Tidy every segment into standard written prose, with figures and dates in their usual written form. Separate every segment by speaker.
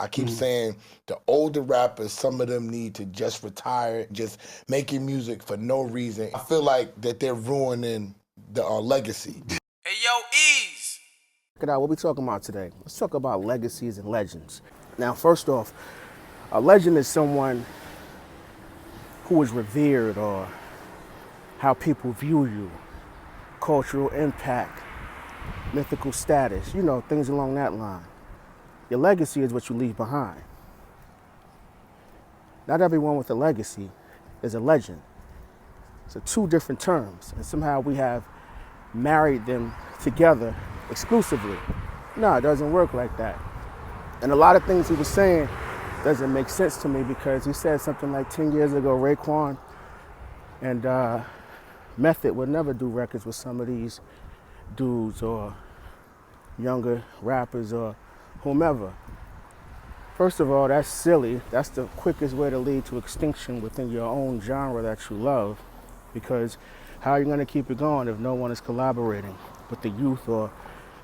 Speaker 1: I keep saying the older rappers, some of them need to just retire, just making music for no reason. I feel like that they're ruining the legacy.
Speaker 2: Hey, yo, Ease.
Speaker 3: Check it out, what we talking about today? Let's talk about legacies and legends. Now, first off, a legend is someone who is revered or how people view you, cultural impact, mythical status, you know, things along that line. Your legacy is what you leave behind. Not everyone with a legacy is a legend. So two different terms, and somehow we have married them together exclusively. No, it doesn't work like that. And a lot of things he was saying doesn't make sense to me because he said something like 10 years ago, Raekwon and Method would never do records with some of these dudes or younger rappers or whomever. First of all, that's silly. That's the quickest way to lead to extinction within your own genre that you love, because how are you going to keep it going if no one is collaborating with the youth or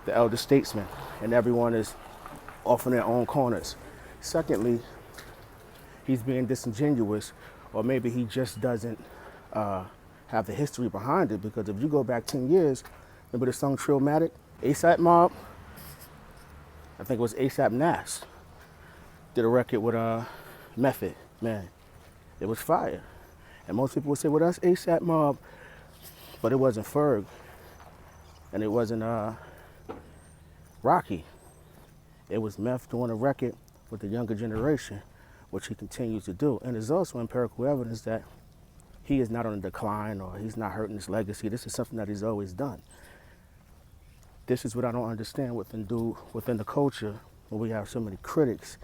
Speaker 3: the elder statesmen and everyone is off in their own corners? Secondly, he's being disingenuous, or maybe he just doesn't have the history behind it, because if you go back 10 years, remember the song Trillmatic? ASAP Mob, I think it was ASAP NAS, did a record with Method. Man, it was fire. And most people would say, well, that's ASAP Mob, but it wasn't Ferg, and it wasn't Rocky. It was Meth doing a record with the younger generation, which he continues to do. And there's also empirical evidence that he is not on a decline or he's not hurting his legacy. This is something that he's always done. This is what I don't understand within the culture, where we have so many critics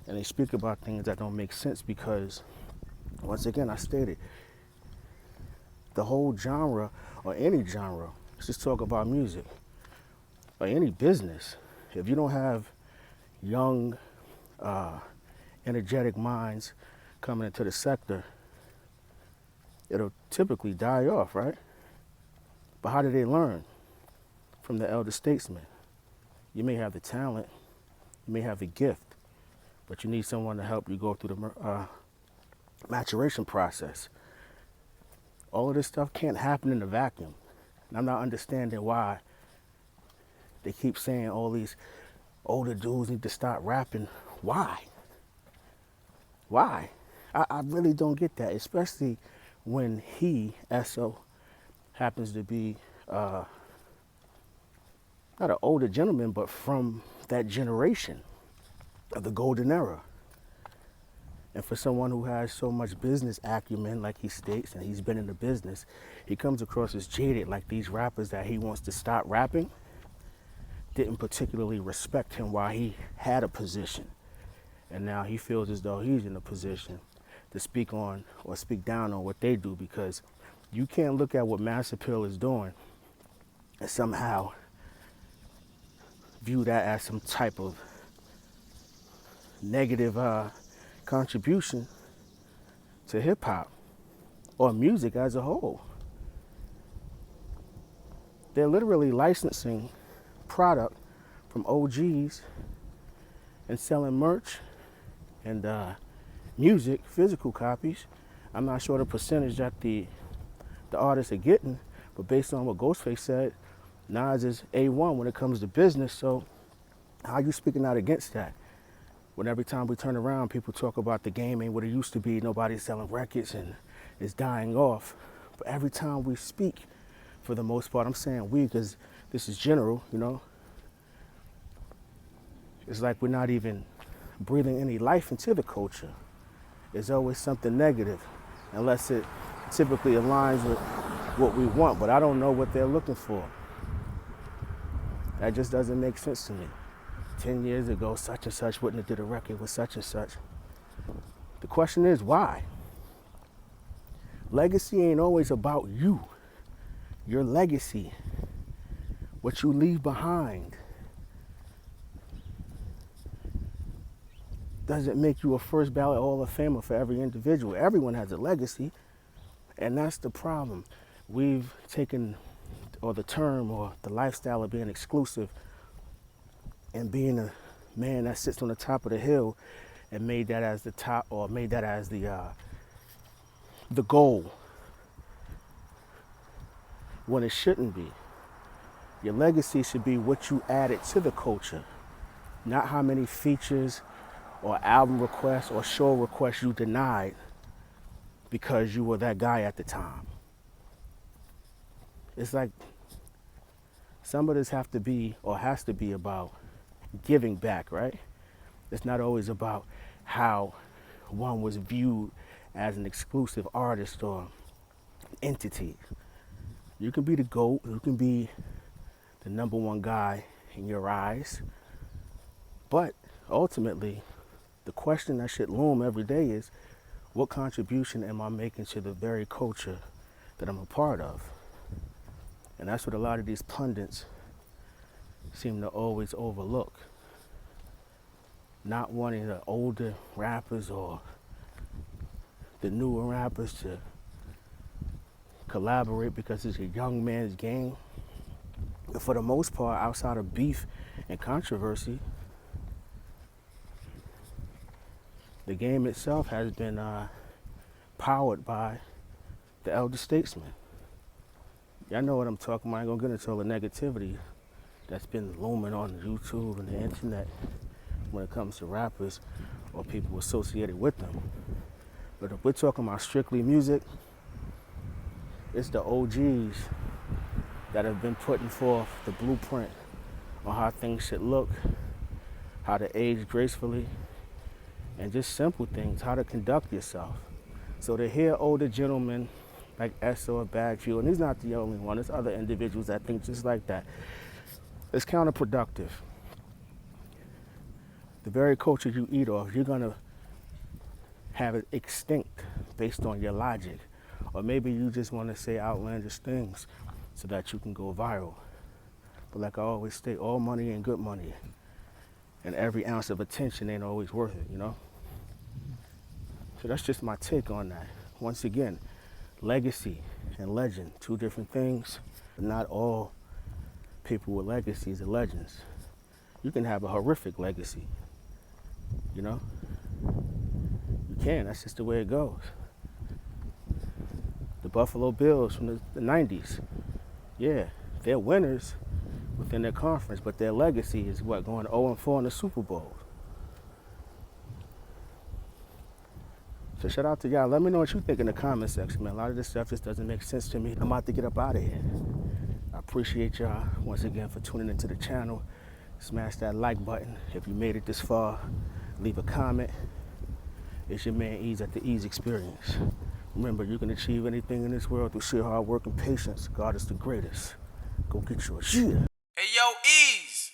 Speaker 3: and they speak about things that don't make sense, because once again, I stated, the whole genre, or any genre, let's just talk about music, or any business, if you don't have young, energetic minds coming into the sector, it'll typically die off, right? But how do they learn? From the elder statesmen. You may have the talent, you may have the gift, but you need someone to help you go through the maturation process. All of this stuff can't happen in a vacuum. And I'm not understanding why they keep saying all these older dudes need to stop rapping. Why? Why? I really don't get that, especially when he, SO, happens to be not an older gentleman, but from that generation of the golden era. And for someone who has so much business acumen, like he states, and he's been in the business, he comes across as jaded, like these rappers that he wants to stop rapping didn't particularly respect him while he had a position. And now he feels as though he's in a position to speak on or speak down on what they do, because you can't look at what Mass Appeal is doing and somehow view that as some type of negative contribution to hip hop or music as a whole. They're literally licensing product from OGs and selling merch and music, physical copies. I'm not sure the percentage that the artists are getting, but based on what Ghostface said, Nas is A1 when it comes to business. So how are you speaking out against that? When every time we turn around, people talk about the game ain't what it used to be, nobody's selling records and it's dying off. But every time we speak, for the most part, I'm saying we because this is general, you know, it's like we're not even breathing any life into the culture. There's always something negative, unless it typically aligns with what we want, but I don't know what they're looking for. That just doesn't make sense to me. 10 years ago, such and such wouldn't have did a record with such and such. The question is, why? Legacy ain't always about you. Your legacy, what you leave behind, doesn't make you a first ballot Hall of Famer for every individual. Everyone has a legacy, and that's the problem. We've taken, or the term, or the lifestyle of being exclusive and being a man that sits on the top of the hill and made that as the top, or made that as the goal, when it shouldn't be. Your legacy should be what you added to the culture, not how many features or album requests or show requests you denied because you were that guy at the time. It's like some of this have to be, or has to be, about giving back, right? It's not always about how one was viewed as an exclusive artist or entity. You can be the GOAT, you can be the number one guy in your eyes, but ultimately, the question that should loom every day is, what contribution am I making to the very culture that I'm a part of? And that's what a lot of these pundits seem to always overlook. Not wanting the older rappers or the newer rappers to collaborate because it's a young man's game. But for the most part, outside of beef and controversy, the game itself has been powered by the elder statesmen. Y'all know what I'm talking about. I ain't gonna get into all the negativity that's been looming on YouTube and the internet when it comes to rappers or people associated with them. But if we're talking about strictly music, it's the OGs that have been putting forth the blueprint on how things should look, how to age gracefully, and just simple things, how to conduct yourself. So to hear older gentlemen like S or BagFuel, and he's not the only one, there's other individuals that think just like that, it's counterproductive. The very culture you eat off, you're gonna have it extinct based on your logic. Or maybe you just wanna say outlandish things so that you can go viral. But like I always say, all money ain't good money. And every ounce of attention ain't always worth it, you know? So that's just my take on that. Once again, legacy and legend, two different things. But not all people with legacies are legends. You can have a horrific legacy, you know? You can, that's just the way it goes. The Buffalo Bills from the 90s, yeah, they're winners within their conference, but their legacy is what, going 0-4 in the Super Bowl. So shout out to y'all. Let me know what you think in the comment section, man. A lot of this stuff just doesn't make sense to me. I'm about to get up out of here. I appreciate y'all once again for tuning into the channel. Smash that like button if you made it this far. Leave a comment. It's your man Ease at the Ease Experience. Remember, you can achieve anything in this world through sheer hard work and patience. God is the greatest. Go get yours. Yeah.
Speaker 2: Hey, yo, Ease.